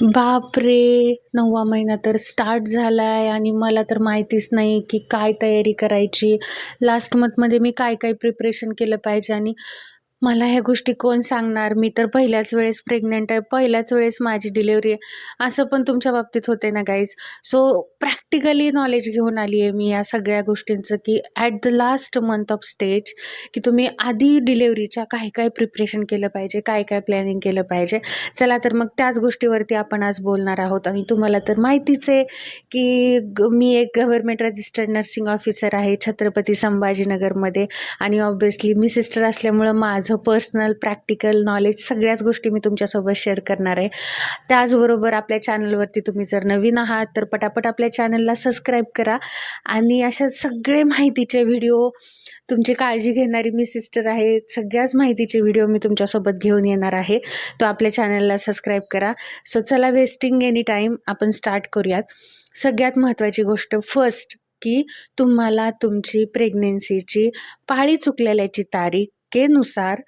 बापरे! 9वा महिना तर स्टार्ट झालाय आणि मला तर माहितीच नाही की काय तयारी करायची. लास्ट मंथमध्ये मी काय-काय प्रिपरेशन केलं पाहिजे आणि मला ह्या गोष्टी कोण सांगणार? मी तर पहिल्याच वेळेस प्रेग्नंट आहे, पहिल्याच वेळेस माझी डिलिव्हरी आहे. असं पण तुमच्या बाबतीत होते ना गाईज. सो प्रॅक्टिकली नॉलेज घेऊन आली आहे मी या सगळ्या गोष्टींचं, की at the last month of stage की तुम्ही आधी डिलिव्हरीच्या काय-काय प्रिपरेशन केलं पाहिजे, काय-काय प्लॅनिंग केलं पाहिजे. चला तर मग त्याच गोष्टीवरती आपण आज बोलणार आहोत आणि तुम्हाला तर माहितीच आहे की मी एक गव्हर्नमेंट रजिस्टर्ड नर्सिंग ऑफिसर आहे छत्रपती संभाजीनगरमध्ये आणि ऑब्व्हियसली मी सिस्टर असल्यामुळं माझं पर्सनल प्रॅक्टिकल नॉलेज सगळ्याच गोष्टी मी तुमच्यासोबत शेअर करणार आहे. त्याचबरोबर आपल्या चॅनलवरती तुम्ही जर नवीन आहात तर पटापट आपल्या चॅनलला सबस्क्राईब करा आणि अशा सगळे माहितीचे व्हिडिओ तुमची काळजी घेणारी मी सिस्टर आहे. सगळ्याच माहितीचे व्हिडिओ मी तुमच्यासोबत घेऊन येणार आहे. तो आपल्या चॅनलला सबस्क्राईब करा. सो चला वेस्टिंग एनी टाईम आपण स्टार्ट करूयात. सगळ्यात महत्त्वाची गोष्ट फर्स्ट की तुम्हाला तुमची प्रेग्नन्सीची पाळी चुकलेल्याची तारीखेनुसार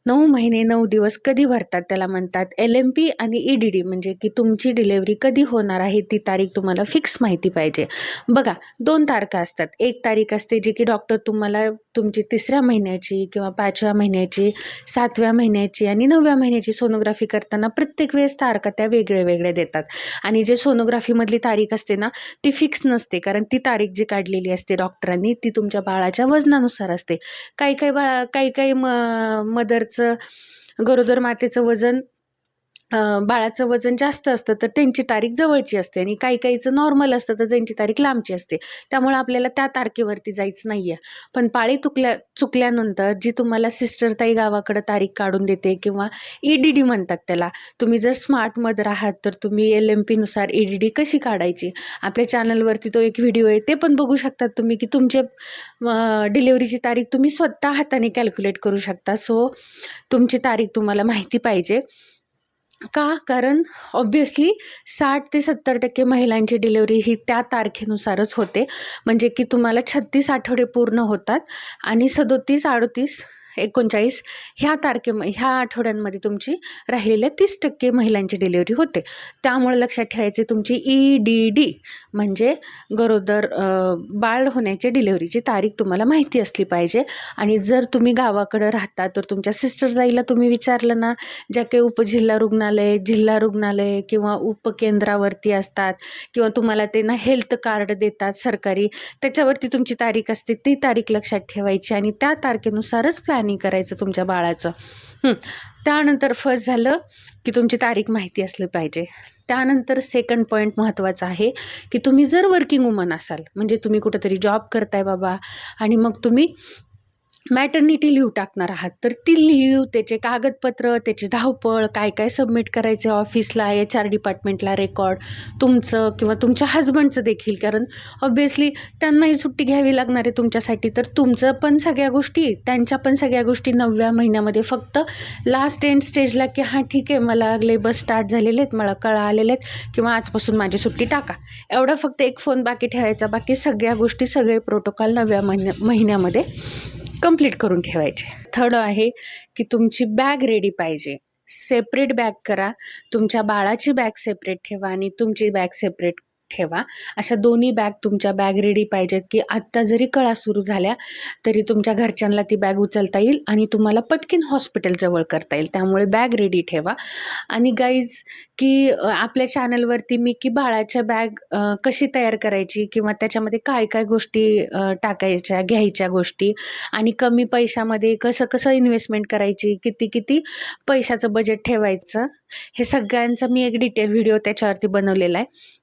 9 महिने 9 दिवस कधी भरतात त्याला म्हणतात LMP आणि EDD म्हणजे की तुमची डिलिव्हरी कधी होणार आहे ती तारीख तुम्हाला फिक्स माहिती पाहिजे. बघा 2 तारखा असतात. एक तारीख असते जी की डॉक्टर तुम्हाला तुमची 3ऱ्या महिन्याची किंवा 5व्या महिन्याची, 7व्या महिन्याची आणि 9व्या महिन्याची सोनोग्राफी करताना प्रत्येक वेळेस तारखा त्या वेगळे देतात आणि जे सोनोग्राफीमधली तारीख असते ना ती फिक्स नसते कारण ती तारीख जी काढलेली असते डॉक्टरांनी ती तुमच्या बाळाच्या वजनानुसार असते. काही मदरचं गरोदर मातेचं वजन बाळाचं वजन जास्त असतं तर त्यांची तारीख जवळची असते आणि काहीचं नॉर्मल असतं तर त्यांची तारीख लांबची असते. त्यामुळे आपल्याला त्या तारखेवरती जायचं नाही आहे. पण पाळी चुकल्यानंतर जी तुम्हाला सिस्टर ताई गावाकडं तारीख काढून देते किंवा EDD म्हणतात त्याला. तुम्ही जर स्मार्ट मदर आहात तर तुम्ही LMPनुसार EDD कशी काढायची? आपल्या चॅनलवरती तो एक व्हिडिओ आहे ते पण बघू शकतात तुम्ही की तुमचे डिलिव्हरीची तारीख तुम्ही स्वतः हाताने कॅल्क्युलेट करू शकता. सो तुमची तारीख तुम्हाला माहिती पाहिजे. का? कारण ऑब्व्हियसली 60 ते 70% महिलांची डिलिव्हरी ही त्या तारखेनुसारच होते. म्हणजे की तुम्हाला 36 आठवडे पूर्ण होतात आणि 37, 38, 39 ह्या आठवड्यांमध्ये तुमची राहिलेल्या 30% महिलांची डिलिव्हरी होते. त्यामुळे लक्षात ठेवायचे तुमची EDD म्हणजे गरोदर बाळ होण्याच्या डिलिव्हरीची तारीख तुम्हाला माहिती असली पाहिजे. आणि जर तुम्ही गावाकडं राहता तर तुमच्या सिस्टर ताईला तुम्ही विचारलं ना ज्या काही उपजिल्हा रुग्णालय, जिल्हा रुग्णालय किंवा उपकेंद्रावरती असतात किंवा तुम्हाला ते ना हेल्थ कार्ड देतात सरकारी, त्याच्यावरती तुमची तारीख असते. ती तारीख लक्षात ठेवायची आणि त्या तारखेनुसारच प्लॅनिंग करायचं तुमच्या बाळाचं. त्यानंतर फर्स्ट झालं की तुमची तारीख माहिती असली पाहिजे. त्यानंतर सेकंड पॉईंट महत्त्वाचा आहे की तुम्ही जर वर्किंग वुमन असाल म्हणजे तुम्ही कुठंतरी जॉब करताय बाबा आणि मग तुम्ही मॅटर्निटी लीव्ह टाकणार आहात तर ती लीव्ह, त्याचे कागदपत्र, त्याची धावपळ, काय सबमिट करायचे ऑफिसला, HR डिपार्टमेंटला रेकॉर्ड तुमचं किंवा तुमच्या हजबंडचं देखील, कारण ऑब्व्हियसली त्यांनाही सुट्टी घ्यावी लागणार आहे तुमच्यासाठी. तर तुमचं पण सगळ्या गोष्टी, त्यांच्या पण सगळ्या गोष्टी 9व्या महिन्यामध्ये फक्त लास्ट एंड स्टेजला की हां ठीक आहे मला लेबर स्टार्ट झालेले आहेत, मला कळा आलेले आहेत किंवा आजपासून माझी सुट्टी टाका, एवढा फक्त एक फोन बाकी ठेवायचा. बाकी सगळ्या गोष्टी, सगळे प्रोटोकॉल 9व्या महिन्यामध्ये कंप्लीट करून ठेवायचे. थर्ड आहे की तुमची बॅग रेडी पाहिजे. सेपरेट बॅग करा. तुमच्या बाळाची बॅग सेपरेट ठेवा आणि तुमची बॅग सेपरेट ठेवा. अशा दोन्ही बॅग तुमच्या बॅग रेडी पाहिजेत की आत्ता जरी कळा सुरू झाल्या तरी तुमच्या घरच्यांना ती बॅग उचलता येईल आणि तुम्हाला पटकन हॉस्पिटल जवळ करता येईल. त्यामुळे बॅग रेडी ठेवा. आणि गाईज की आपल्या चॅनलवरती मी की बाळाच्या बॅग कशी तयार करायची किंवा त्याच्यामध्ये काय गोष्टी टाकायच्या, घ्यायच्या गोष्टी आणि कमी पैशामध्ये कसं इन्व्हेस्टमेंट करायची, किती पैशाचं बजेट ठेवायचं, हे सगळ्यांचा मी एक डिटेल व्हिडिओ त्याच्यावरती बनवलेला आहे.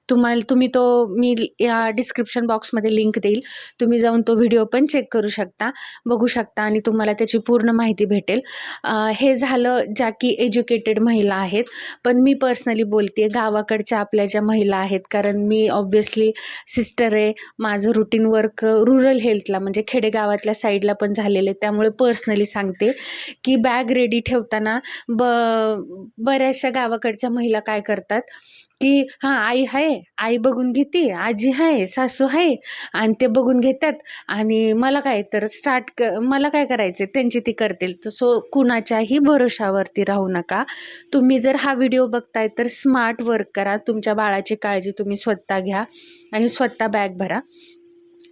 तुम्ही तो मी या डिस्क्रिप्शन बॉक्समध्ये लिंक देईल. तुम्ही जाऊन तो व्हिडिओ पण चेक करू शकता, बघू शकता आणि तुम्हाला त्याची पूर्ण माहिती भेटेल. हे झालं ज्या की एज्युकेटेड महिला आहेत. पण मी पर्सनली बोलते गावाकडच्या आपल्या ज्या महिला आहेत, कारण मी ऑब्व्हियसली सिस्टर आहे. माझं रुटीन वर्क रुरल हेल्थला म्हणजे खेडेगावातल्या साईडला पण झालेलं आहे. त्यामुळे पर्सनली सांगते की बॅग रेडी ठेवताना बऱ्याचशा बऱ्याचशा गावाकडच्या महिला काय करतात की हां, आई आहे, आई बघून घेते, आजी आहे, सासू आहे आणि ते बघून घेतात आणि मला काय तर मला काय करायचं त्यांची ती करतील. तर सो कुणाच्याही भरोशावरती राहू नका. तुम्ही जर हा व्हिडिओ बघताय तर स्मार्ट वर्क करा. तुमच्या बाळाची काळजी तुम्ही स्वतः घ्या आणि स्वतः बॅग भरा.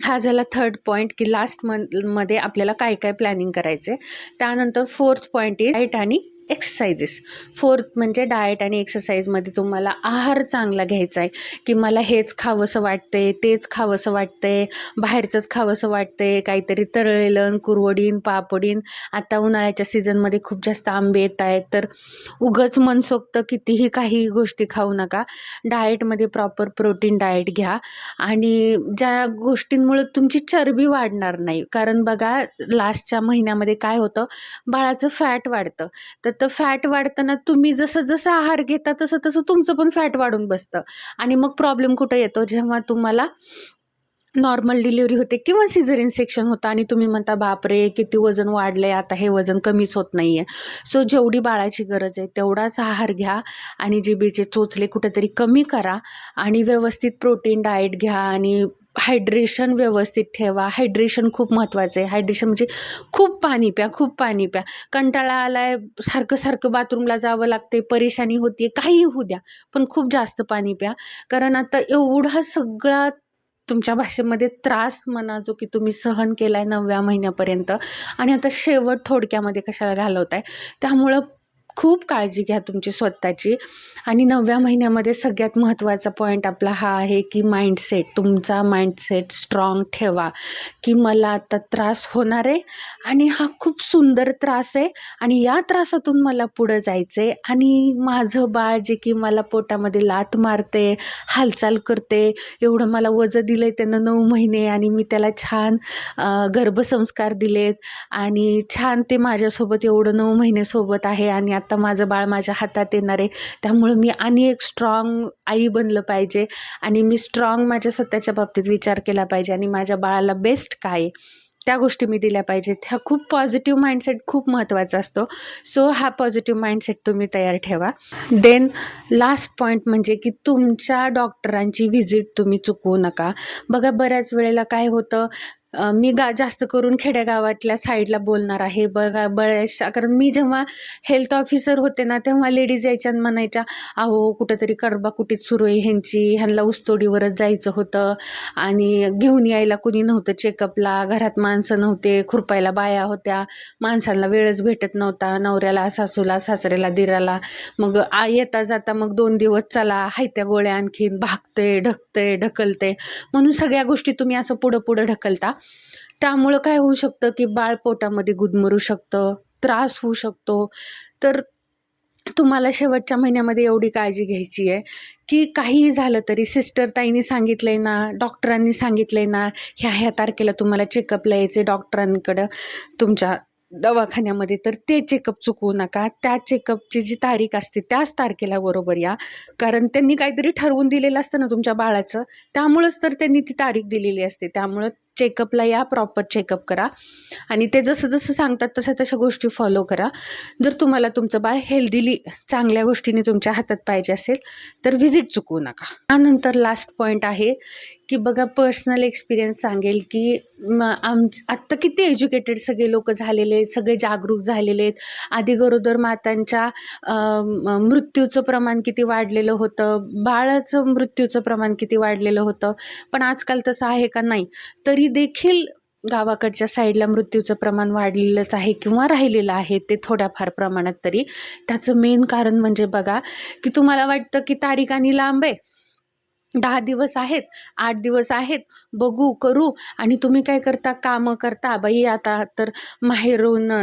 हा झाला 3rd पॉईंट की लास्ट मंथमध्ये आपल्याला काय काय प्लॅनिंग करायचं आहे. त्यानंतर 4th पॉईंट इज डाएट आणि एक्सरसाइजेस. 4th म्हणजे डाएट आणि एक्सरसाइजमध्ये तुम्हाला आहार चांगला घ्यायचा आहे की मला हेच खावंसं वाटतंय, तेच खावंसं वाटतंय, बाहेरचंच खावंसं वाटतंय, काहीतरी तळलेलं, कुरवडीन, पापडीन. आता उन्हाळ्याच्या सीझनमध्ये खूप जास्त आंबे येत आहेत, तर उगाच मनसोक्त कितीही काही गोष्टी खाऊ नका. डाएटमध्ये प्रॉपर प्रोटीन डाएट घ्या आणि ज्या गोष्टींमुळे तुमची चरबी वाढणार नाही. कारण बघा लास्टच्या महिन्यामध्ये काय होतं, बाळाचं फॅट वाढतं. तर फॅट वाढताना तुम्ही जसं आहार घेता तसं तुमचं पण फॅट वाढून बसतं आणि मग प्रॉब्लेम कुठं येतो, जेव्हा तुम्हाला नॉर्मल डिलिव्हरी होते किंवा सिझेरियन सेक्शन होतं आणि तुम्ही म्हणता बापरे किती वजन वाढलंय, आता हे वजन कमीच होत नाहीये. सो जेवढी बाळाची गरज आहे तेवढाच आहार घ्या आणि जिभेचे चोचले कुठेतरी कमी करा आणि व्यवस्थित प्रोटीन डाएट घ्या आणि हायड्रेशन व्यवस्थित ठेवा. हायड्रेशन खूप महत्त्वाचं आहे. हायड्रेशन म्हणजे खूप पाणी प्या, खूप पाणी प्या. कंटाळा आलाय, सारखं बाथरूमला जावं लागते, परेशानी होतीये, काहीही होऊ द्या, पण खूप जास्त पाणी प्या. कारण आता एवढा सगळा तुमच्या भाषेमध्ये त्रास म्हणा जो की तुम्ही सहन केलाय 9व्या महिन्यापर्यंत आणि आता शेवट थोडक्यामध्ये कशाला घालवताय. त्यामुळं खूप काळजी घ्या तुमची स्वतःची. आणि 9व्या महिन्यामध्ये सगळ्यात महत्त्वाचा पॉईंट आपला हा आहे की माइंडसेट. तुमचा माइंडसेट स्ट्रॉंग ठेवा की मला आता त्रास होणार आहे आणि हा खूप सुंदर त्रास आहे आणि या त्रासातून मला पुढं जायचं आहे आणि माझं बाळ जे की मला पोटामध्ये लाथ मारते, हालचाल करते, एवढं मला वजन दिलं आहे त्यानं 9 महिने आणि मी त्याला छान गर्भसंस्कार दिलेत आणि छान ते माझ्यासोबत एवढं 9 महिने सोबत आहे आणि आता माझं बाळ माझ्या हातात येणार आहे. त्यामुळं मी आणि एक स्ट्रॉंग आई बनलं पाहिजे आणि मी स्ट्रॉंग माझ्या स्वतःच्या बाबतीत विचार केला पाहिजे आणि माझ्या बाळाला बेस्ट काय आहे त्या गोष्टी मी दिल्या पाहिजेत. हा खूप पॉझिटिव्ह माइंडसेट खूप महत्त्वाचा असतो. सो हा पॉझिटिव्ह माइंडसेट तुम्ही तयार ठेवा. देन लास्ट पॉईंट म्हणजे की तुमच्या डॉक्टरांची व्हिजिट तुम्ही चुकवू नका. बघा बऱ्याच वेळेला काय होतं, मी जास्त करून खेडेगावातल्या साईडला बोलणार आहे. बघा बऱ्याचशा, कारण मी जेव्हा हेल्थ ऑफिसर होते ना तेव्हा लेडीज यायच्या आणि म्हणायच्या, अहो कुठंतरी कडबाकुटीत सुरू आहे ह्यांची, ह्यांना ऊसतोडीवरच जायचं होतं आणि घेऊन यायला कुणी नव्हतं चेकअपला, घरात माणसं नव्हते, खुरपायला बाया होत्या, माणसांना वेळच भेटत नव्हता, नवऱ्याला, सासूला, सासऱ्याला, दिराला. मग येता जाता मग 2 दिवस चला, हायत्या गोळ्या आणखीन, भागते, ढकलते, म्हणून सगळ्या गोष्टी तुम्ही असं पुढं ढकलता. त्यामुळं काय होऊ शकतं की बाळ पोटामध्ये गुदमरू शकतं, त्रास होऊ शकतो. तर तुम्हाला शेवटच्या महिन्यामध्ये एवढी काळजी घ्यायची आहे की काहीही झालं तरी सिस्टर ताईंनी सांगितलंय ना, डॉक्टरांनी सांगितलंय ना, ह्या तारखेला तुम्हाला चेकअपला यायचे डॉक्टरांकडं तुमच्या दवाखान्यामध्ये, तर ते चेकअप चुकवू नका. त्या चेकअपची जी तारीख असते त्याच तारखेला बरोबर या. कारण त्यांनी काहीतरी ठरवून दिलेलं असतं ना तुमच्या बाळाचं, त्यामुळंच तर त्यांनी ती तारीख दिलेली असते. त्यामुळं चेकअपला या, प्रॉपर चेकअप करा आणि ते जसं सांगतात तशा गोष्टी फॉलो करा. जर तुम्हाला तुमचं बाळ हेल्दीली चांगल्या गोष्टींनी तुमच्या हातात पाहिजे असेल तर व्हिजिट चुकवू नका. त्यानंतर लास्ट पॉईंट आहे की बघा पर्सनल एक्सपिरियन्स सांगेल की आत्ता किती एज्युकेटेड सगळे लोक झालेले आहेत, सगळे जागरूक झालेले आहेत. आधी गरोदर मातांच्या मृत्यूचं प्रमाण किती वाढलेलं होतं, बाळाचं मृत्यूचं प्रमाण किती वाढलेलं होतं, पण आजकाल तसं आहे का? नाही. तरी देखील गावाकडच्या साईडला मृत्यूचं प्रमाण वाढलेलंच आहे किंवा राहिलेलं आहे ते थोड्याफार प्रमाणात तरी. त्याचं मेन कारण म्हणजे बघा की तुम्हाला वाटतं की तारीख आणि लांब आहे, 10 दिवस आहेत, 8 दिवस आहेत, बघू करू, आणि तुम्ही काय करता, कामं करता. बाई आता तर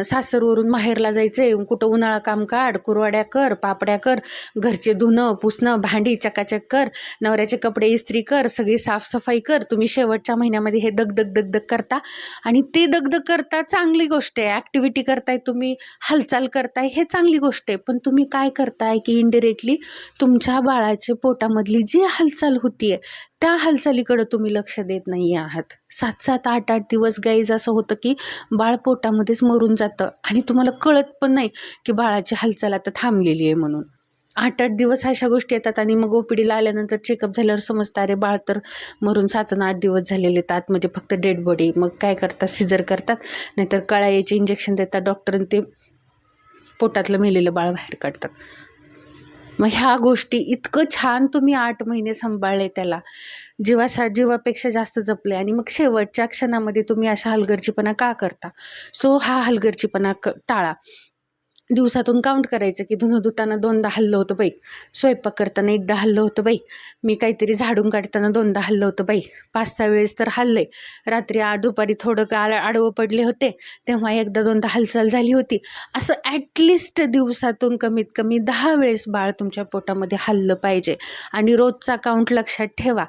सासरवरून माहेरला जायचंय, कुठं उन्हाळा काम काढ, कुरवाड्या कर, पापड्या कर, घरचे धुणं पुसणं भांडी चकाचक कर, नवऱ्याचे कपडे इस्त्री कर, सगळी साफसफाई कर. तुम्ही शेवटच्या महिन्यामध्ये हे दगदग करता आणि ते दगदग करता, चांगली गोष्ट आहे. ॲक्टिव्हिटी करताय तुम्ही, हालचाल करताय, हे चांगली गोष्ट आहे. पण तुम्ही काय करताय की इनडिरेक्टली तुमच्या बाळाच्या पोटामधली जी हालचाल होतीये त्या हालचालीकडे तुम्ही लक्ष देत नाही आहात. 7-7, 8-8 दिवस गाईज असं होतं की बाळ पोटामध्येच मरून जातं आणि तुम्हाला कळत पण नाही की बाळाची हालचाल आता थांबलेली आहे म्हणून. 8-8 दिवस अशा गोष्टी येतात आणि मग OPDला आल्यानंतर चेकअप झाल्यावर समजतं अरे बाळ तर मरून 7-8 दिवस झालेले आहेत, आतमध्ये फक्त डेड बॉडी. मग काय करतात, सिजर करतात, नाहीतर कळायचे इंजेक्शन देतात डॉक्टर आणि ते पोटातलं मेलेलं बाळ बाहेर काढतात. मग ह्या गोष्टी इतकं छान तुम्ही 8 महिने सांभाळले, त्याला जीवापेक्षा जास्त जपले आणि मग शेवटच्या क्षणामध्ये तुम्ही अशा हलगर्जीपणा का करता? सो हा हलगर्जीपणा टाळा. दिवसातून काउंट करायचं की धुणं धुताना 2दा हललं होतं बाई, स्वयंपाक करताना 1दा हललं होतं बाई, मी काहीतरी झाडून काढताना 2दा हललं होतं बाई, 5-6 वेळेस तर हललंय. रात्री दुपारी थोडं आडवं पडले होते तेव्हा 1दा-2दा हालचाल झाली होती. असं ॲटलिस्ट दिवसातून कमीत कमी 10 वेळेस बाळ तुमच्या पोटामध्ये हललं पाहिजे आणि रोजचा काउंट लक्षात ठेवा.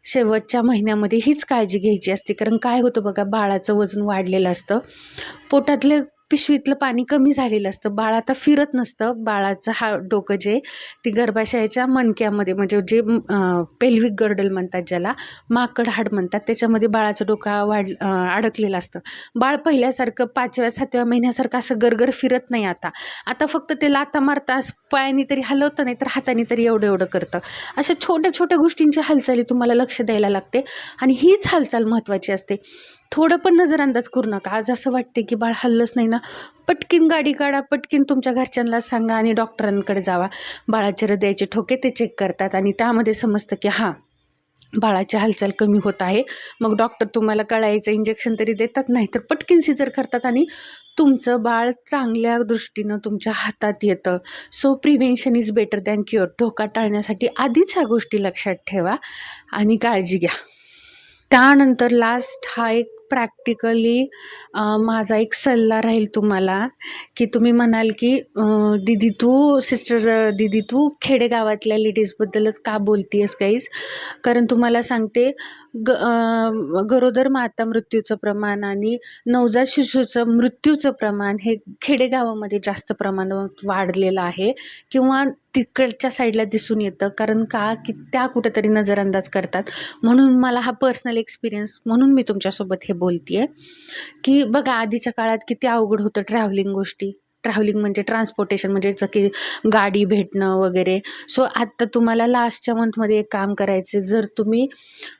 शेवटच्या महिन्यामध्ये हीच काळजी घ्यायची असते, कारण काय होतं बघा, बाळाचं वजन वाढलेलं असतं, पोटातलं पिशवीतलं पाणी कमी झालेलं असतं, बाळ आता फिरत नसतं. बाळाचं डोकं जे ती गर्भाशयाच्या मणक्यामध्ये म्हणजे जे पेल्विक गर्डल म्हणतात, ज्याला माकड हाड म्हणतात, त्याच्यामध्ये बाळाचं डोकं अडकलेलं असतं. बाळ पहिल्यासारखं 5व्या-7व्या महिन्यासारखं असं गरगर फिरत नाही. आता फक्त ते लाथा मारता, पायाने तरी हलवतं, नाही तर हाताने तरी एवढं करतं. अशा छोट्या छोट्या गोष्टींची हालचाली तुम्हाला लक्ष द्यायला लागते आणि हीच हालचाल महत्त्वाची असते. थोडं पण नजरअंदाज करू नका. आज असं वाटते की बाळ हललंच नाही ना, पटकीन गाडी काढा, पटकीन तुमच्या घरच्यांना सांगा आणि डॉक्टरांकडे जावा. बाळाचे हृदयाचे ठोके ते चेक करतात आणि त्यामध्ये समजतं की हां, बाळाची हालचाल कमी होत आहे. मग डॉक्टर तुम्हाला कळायचं इंजेक्शन तरी देतात, नाही तर पटकीन सिजर करतात आणि तुमचं बाळ चांगल्या दृष्टीनं तुमच्या हातात येतं. So prevention is better than cure. धोका टाळण्यासाठी आधीच ह्या गोष्टी लक्षात ठेवा आणि काळजी घ्या. त्यानंतर लास्ट हा एक प्रॅक्टिकली माझा एक सल्ला राहील तुम्हाला, की तुम्ही म्हणाल की दीदी तू खेडेगावातल्या लेडीजबद्दलच का बोलतीयस गाईज? कारण तुम्हाला सांगते, गरोदर माता मृत्यूचं प्रमाण आणि नवजात शिशूचं मृत्यूचं प्रमाण हे खेडेगावामध्ये जास्त प्रमाणात वाढलेलं आहे किंवा तिकडच्या साईडला दिसून येतं. कारण का, की त्या कुठेतरी नजरअंदाज करतात. म्हणून मला हा पर्सनल एक्सपिरियन्स म्हणून मी तुमच्यासोबत हे बोलते आहे, की बघा आधीच्या काळात किती अवघड होतं ट्रॅव्हलिंग म्हणजे ट्रान्सपोर्टेशन, म्हणजे जसं की गाडी भेटणं वगैरे. सो आत्ता तुम्हाला लास्टच्या मंथमध्ये एक काम करायचं, जर तुम्ही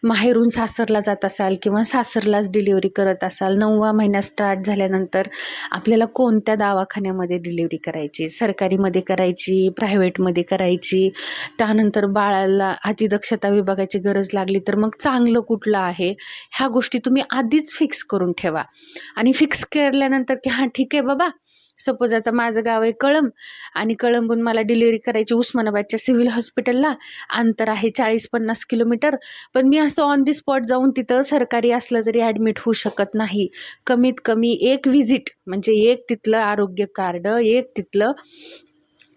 माहेरून सासरला जात असाल किंवा सासरलाच डिलिव्हरी करत असाल, 9वा महिना स्टार्ट झाल्यानंतर आपल्याला कोणत्या दवाखान्यामध्ये डिलिव्हरी करायची, सरकारीमध्ये करायची, प्रायव्हेटमध्ये करायची, त्यानंतर बाळाला अतिदक्षता विभागाची गरज लागली तर मग चांगलं कुठलं आहे, ह्या गोष्टी तुम्ही आधीच फिक्स करून ठेवा. आणि फिक्स केल्यानंतर की हां ठीक आहे बाबा, सपोज आता माझं गाव आहे कळंब आणि कळंबून मला डिलिव्हरी करायची उस्मानाबादच्या सिव्हिल हॉस्पिटलला, अंतर आहे 40-50 किलोमीटर, पण मी असं ऑन दी स्पॉट जाऊन तिथं सरकारी असलं तरी ॲडमिट होऊ शकत नाही. कमीत कमी एक व्हिजिट म्हणजे एक तिथलं आरोग्य कार्ड, एक तिथलं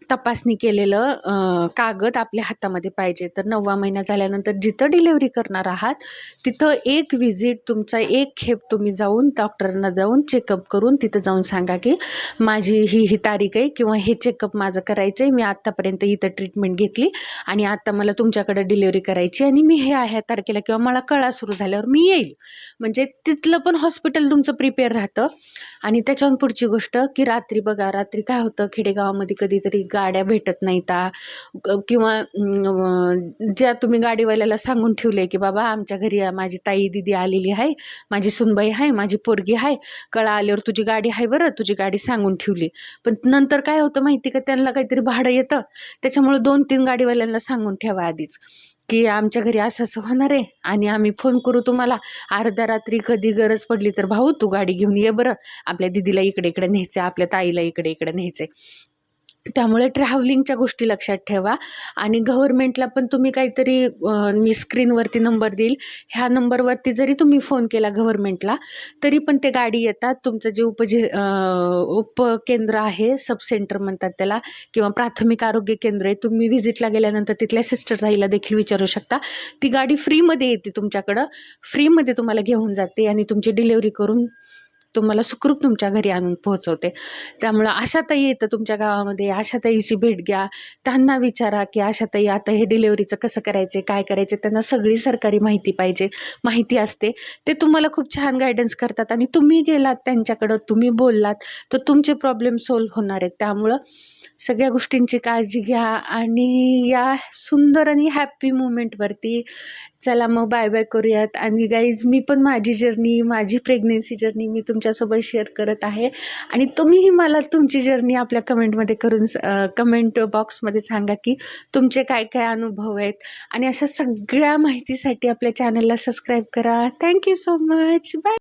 तपासणी केलेलं कागद आपल्या हातामध्ये पाहिजे. तर 9वा महिना झाल्यानंतर जिथं डिलिव्हरी करणार आहात तिथं एक व्हिजिट, तुमचा एक खेप तुम्ही जाऊन डॉक्टरांना जाऊन चेकअप करून तिथं जाऊन सांगा की माझी ही तारीख आहे किंवा हे चेकअप माझं करायचं आहे, मी आत्तापर्यंत इथं ट्रीटमेंट घेतली आणि आत्ता मला तुमच्याकडे डिलिव्हरी करायची आणि मी ह्या तारखेला किंवा मला कळा सुरू झाल्यावर मी येईल. म्हणजे तिथलं पण हॉस्पिटल तुमचं प्रिपेअर राहतं. आणि त्याच्याहून पुढची गोष्ट की रात्री काय होतं, खेडेगावामध्ये कधीतरी गाड्या भेटत नाहीत किंवा ज्या तुम्ही गाडीवाल्याला सांगून ठेवले की बाबा आमच्या घरी माझी ताई दिदी आलेली आहे, माझी सुनबाई आहे, माझी पोरगी आहे, कळा आल्यावर तुझी गाडी आहे बरं, तुझी गाडी सांगून ठेवली. पण नंतर काय होतं माहिती का, त्यांना काहीतरी भाडं येतं, त्याच्यामुळे 2-3 गाडीवाल्यांना सांगून ठेवा आधीच की आमच्या घरी असं होणार आहे आणि आम्ही फोन करू तुम्हाला अर्ध्या रात्री, कधी गरज पडली तर भाऊ तू गाडी घेऊन ये बरं, आपल्या दिदीला इकडे न्यायचं आहे, आपल्या ताईला इकडे न्यायचं आहे. त्यामुळे ट्रॅव्हलिंगच्या गोष्टी लक्षात ठेवा. आणि गव्हर्नमेंटला पण तुम्ही काहीतरी मी स्क्रीनवरती नंबर देईल, ह्या नंबरवरती जरी तुम्ही फोन केला गव्हर्नमेंटला तरी पण ते गाडी येतात. तुमचं जे उपकेंद्र आहे, सब सेंटर म्हणतात त्याला, किंवा प्राथमिक आरोग्य केंद्र आहे, तुम्ही व्हिजिटला गेल्यानंतर तिथल्या सिस्टर ताईला देखील विचारू शकता. ती गाडी फ्रीमध्ये येते तुमच्याकडं, फ्रीमध्ये तुम्हाला घेऊन जाते आणि तुमची डिलेवरी करून तुम्हाला सुखरूप तुमच्या घरी आणून पोहोचवते. त्यामुळं आशाताई येतं तुमच्या गावामध्ये, आशाताईची भेट घ्या, त्यांना विचारा की आशाताई आता हे डिलेवरीचं कसं करायचं, काय करायचं, त्यांना सगळी सरकारी माहिती असते. ते तुम्हाला खूप छान गायडन्स करतात आणि तुम्ही गेलात त्यांच्याकडं, तुम्ही बोललात तर तुमचे प्रॉब्लेम सॉल्व्ह होणार आहेत. त्यामुळं सगळ्या गोष्टींची काळजी घ्या आणि या सुंदर आणि हॅप्पी मोमेंटवरती चला मग बाय बाय करूयात. आणि गाईज, मी पण माझी जर्नी, माझी प्रेग्नेन्सी जर्नी मी तुमच्यासोबत शेअर करत आहे आणि तुम्हीही मला तुमची जर्नी आपल्या कमेंटमध्ये कमेंट बॉक्समध्ये सांगा की तुमचे काय काय अनुभव आहेत. आणि अशा सगळ्या माहितीसाठी आपल्या चॅनलला सबस्क्राईब करा. Thank you so much. बाय.